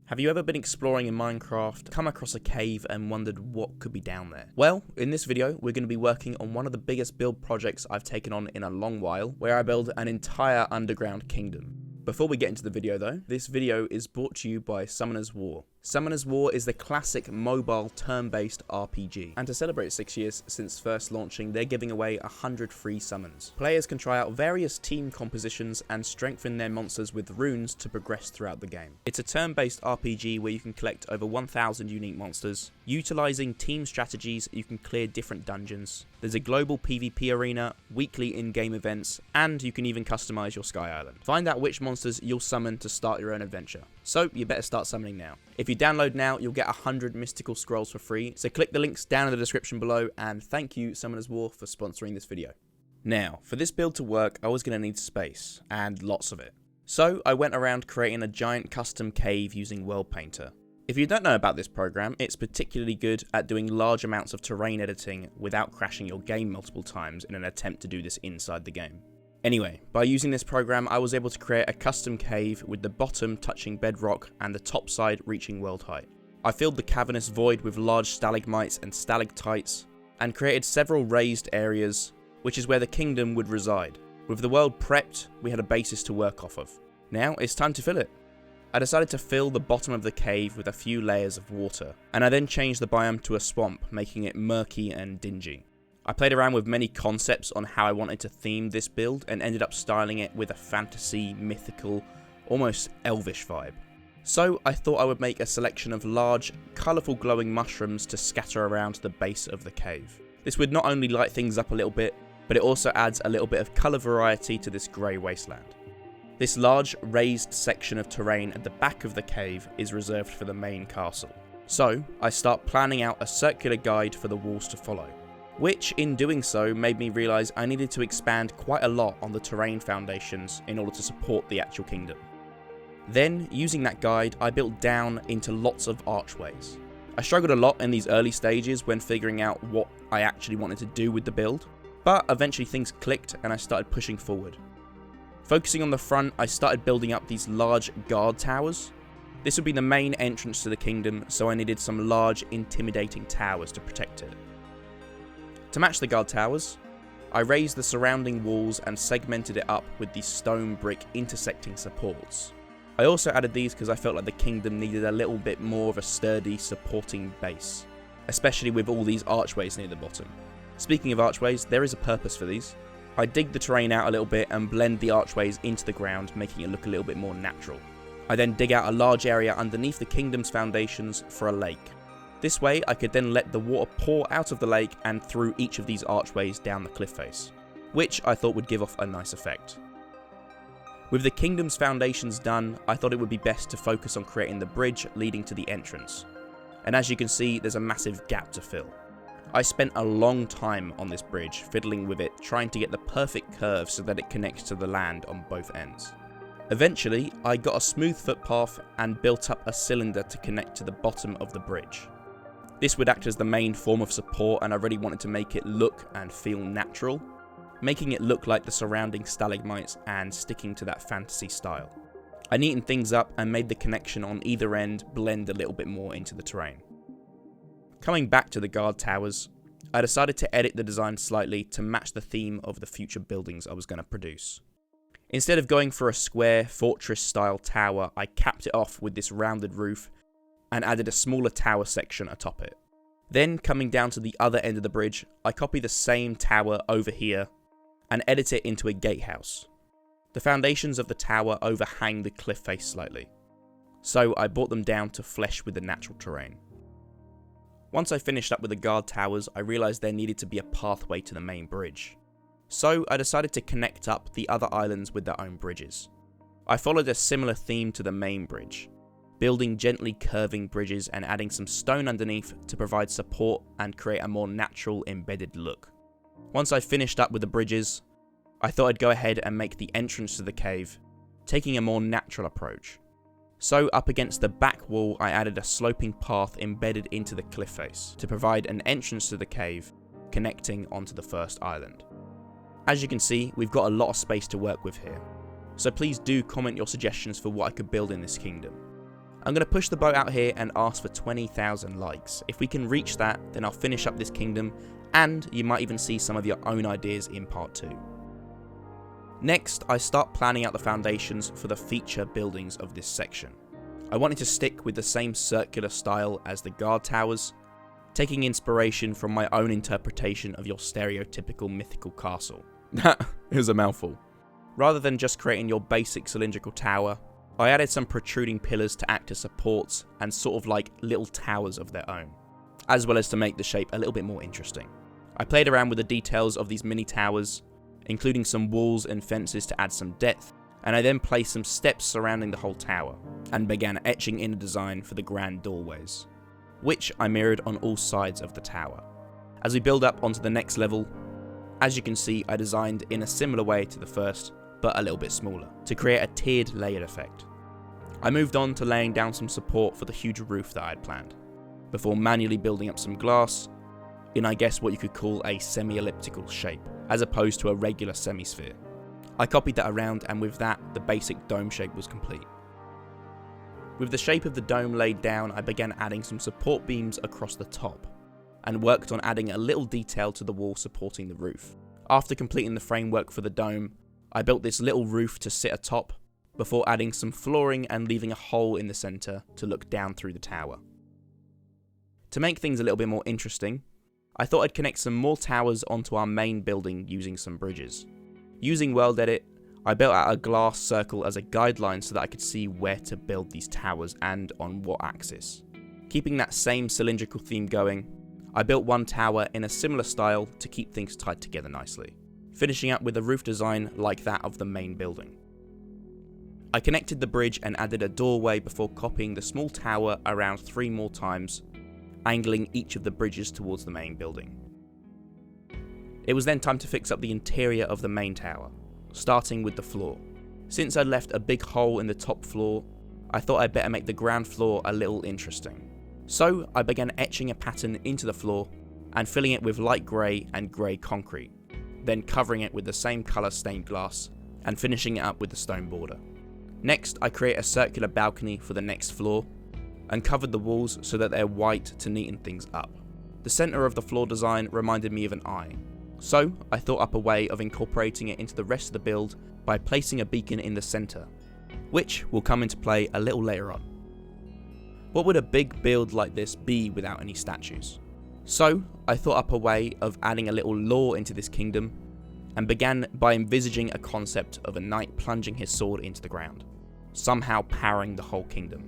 Have you ever been exploring in Minecraft, come across a cave and wondered what could be down there? Well, in this video, we're going to be working on one of the biggest build projects I've taken on in a long while, where I build an entire underground kingdom. Before we get into the video though, this video is brought to you by Summoner's War. Summoner's War is the classic mobile turn-based RPG, and to celebrate 6 years since first launching, they're giving away 100 free summons. Players can try out various team compositions and strengthen their monsters with runes to progress throughout the game. It's a turn-based RPG where you can collect over 1,000 unique monsters. Utilizing team strategies, you can clear different dungeons. There's a global PvP arena, weekly in-game events, and you can even customize your Sky Island. Find out which monsters you'll summon to start your own adventure. So you better start summoning now. If you download now, you'll get 100 mystical scrolls for free, so click the links down in the description below, and thank you Summoner's War for sponsoring this video. Now, for this build to work, I was going to need space, and lots of it. So I went around creating a giant custom cave using World Painter. If you don't know about this program, it's particularly good at doing large amounts of terrain editing without crashing your game multiple times in an attempt to do this inside the game. Anyway, by using this program, I was able to create a custom cave with the bottom touching bedrock and the top side reaching world height. I filled the cavernous void with large stalagmites and stalactites, and created several raised areas, which is where the kingdom would reside. With the world prepped, we had a basis to work off of. Now it's time to fill it. I decided to fill the bottom of the cave with a few layers of water, and I then changed the biome to a swamp, making it murky and dingy. I played around with many concepts on how I wanted to theme this build and ended up styling it with a fantasy, mythical, almost elvish vibe. So I thought I would make a selection of large, colourful glowing mushrooms to scatter around the base of the cave. This would not only light things up a little bit, but it also adds a little bit of colour variety to this grey wasteland. This large raised section of terrain at the back of the cave is reserved for the main castle. So I start planning out a circular guide for the walls to follow, which in doing so made me realise I needed to expand quite a lot on the terrain foundations in order to support the actual kingdom. Then, using that guide, I built down into lots of archways. I struggled a lot in these early stages when figuring out what I actually wanted to do with the build, but eventually things clicked and I started pushing forward. Focusing on the front, I started building up these large guard towers. This would be the main entrance to the kingdom, so I needed some large, intimidating towers to protect it. To match the guard towers, I raised the surrounding walls and segmented it up with these stone brick intersecting supports. I also added these because I felt like the kingdom needed a little bit more of a sturdy supporting base, especially with all these archways near the bottom. Speaking of archways, there is a purpose for these. I dig the terrain out a little bit and blend the archways into the ground, making it look a little bit more natural. I then dig out a large area underneath the kingdom's foundations for a lake. This way I could then let the water pour out of the lake and through each of these archways down the cliff face, which I thought would give off a nice effect. With the kingdom's foundations done, I thought it would be best to focus on creating the bridge leading to the entrance. And as you can see, there's a massive gap to fill. I spent a long time on this bridge, fiddling with it, trying to get the perfect curve so that it connects to the land on both ends. Eventually, I got a smooth footpath and built up a cylinder to connect to the bottom of the bridge. This would act as the main form of support, and I really wanted to make it look and feel natural, making it look like the surrounding stalagmites and sticking to that fantasy style. I neatened things up and made the connection on either end blend a little bit more into the terrain. Coming back to the guard towers, I decided to edit the design slightly to match the theme of the future buildings I was going to produce. Instead of going for a square fortress style tower, I capped it off with this rounded roof and added a smaller tower section atop it. Then, coming down to the other end of the bridge, I copy the same tower over here and edit it into a gatehouse. The foundations of the tower overhang the cliff face slightly, so I brought them down to flesh with the natural terrain. Once I finished up with the guard towers, I realised there needed to be a pathway to the main bridge. So I decided to connect up the other islands with their own bridges. I followed a similar theme to the main bridge, building gently curving bridges and adding some stone underneath to provide support and create a more natural embedded look. Once I finished up with the bridges, I thought I'd go ahead and make the entrance to the cave, taking a more natural approach. So up against the back wall, I added a sloping path embedded into the cliff face to provide an entrance to the cave, connecting onto the first island. As you can see, we've got a lot of space to work with here, so please do comment your suggestions for what I could build in this kingdom. I'm going to push the boat out here and ask for 20,000 likes. If we can reach that, then I'll finish up this kingdom, and you might even see some of your own ideas in part 2. Next, I start planning out the foundations for the feature buildings of this section. I wanted to stick with the same circular style as the guard towers, taking inspiration from my own interpretation of your stereotypical mythical castle. It was a mouthful. Rather than just creating your basic cylindrical tower, I added some protruding pillars to act as supports and sort of like little towers of their own, as well as to make the shape a little bit more interesting. I played around with the details of these mini towers, including some walls and fences to add some depth, and I then placed some steps surrounding the whole tower, and began etching in a design for the grand doorways, which I mirrored on all sides of the tower. As we build up onto the next level, as you can see, I designed in a similar way to the first, but a little bit smaller, to create a tiered layered effect. I moved on to laying down some support for the huge roof that I had planned, before manually building up some glass, in I guess what you could call a semi-elliptical shape, as opposed to a regular semi-sphere. I copied that around, and with that, the basic dome shape was complete. With the shape of the dome laid down, I began adding some support beams across the top, and worked on adding a little detail to the wall supporting the roof. After completing the framework for the dome, I built this little roof to sit atop, before adding some flooring and leaving a hole in the centre to look down through the tower. To make things a little bit more interesting, I thought I'd connect some more towers onto our main building using some bridges. Using World Edit, I built out a glass circle as a guideline so that I could see where to build these towers and on what axis. Keeping that same cylindrical theme going, I built one tower in a similar style to keep things tied together nicely, finishing up with a roof design like that of the main building. I connected the bridge and added a doorway before copying the small tower around 3 more times, angling each of the bridges towards the main building. It was then time to fix up the interior of the main tower, starting with the floor. Since I'd left a big hole in the top floor, I thought I'd better make the ground floor a little interesting. So I began etching a pattern into the floor and filling it with light grey and grey concrete, then covering it with the same colour stained glass and finishing it up with the stone border. Next, I create a circular balcony for the next floor and covered the walls so that they're white to neaten things up. The centre of the floor design reminded me of an eye, so I thought up a way of incorporating it into the rest of the build by placing a beacon in the centre, which will come into play a little later on. What would a big build like this be without any statues? So I thought up a way of adding a little lore into this kingdom, and began by envisaging a concept of a knight plunging his sword into the ground, somehow powering the whole kingdom.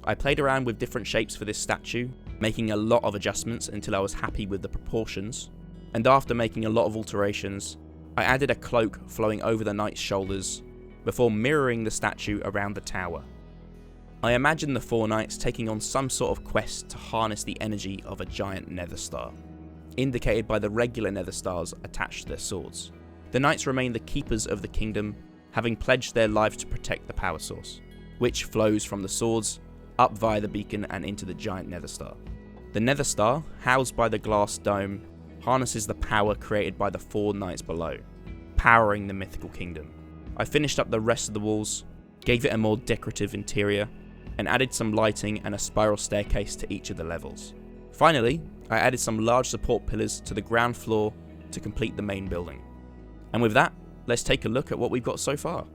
I played around with different shapes for this statue, making a lot of adjustments until I was happy with the proportions, and after making a lot of alterations, I added a cloak flowing over the knight's shoulders, before mirroring the statue around the tower. I imagined the 4 knights taking on some sort of quest to harness the energy of a giant nether star, indicated by the regular nether stars attached to their swords. The knights remain the keepers of the kingdom, having pledged their lives to protect the power source, which flows from the swords, up via the beacon and into the giant nether star. The nether star, housed by the glass dome, harnesses the power created by the 4 knights below, powering the mythical kingdom. I finished up the rest of the walls, gave it a more decorative interior, and added some lighting and a spiral staircase to each of the levels. Finally, I added some large support pillars to the ground floor to complete the main building. And with that, let's take a look at what we've got so far.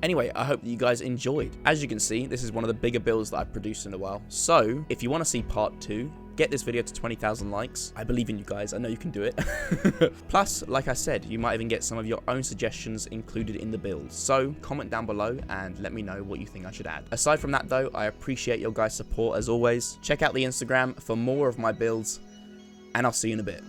Anyway, I hope that you guys enjoyed. As you can see, this is one of the bigger builds that I've produced in a while. So, if you want to see part 2, get this video to 20,000 likes. I believe in you guys. I know you can do it. Plus, like I said, you might even get some of your own suggestions included in the build. So, comment down below and let me know what you think I should add. Aside from that though, I appreciate your guys' support as always. Check out the Instagram for more of my builds, and I'll see you in a bit.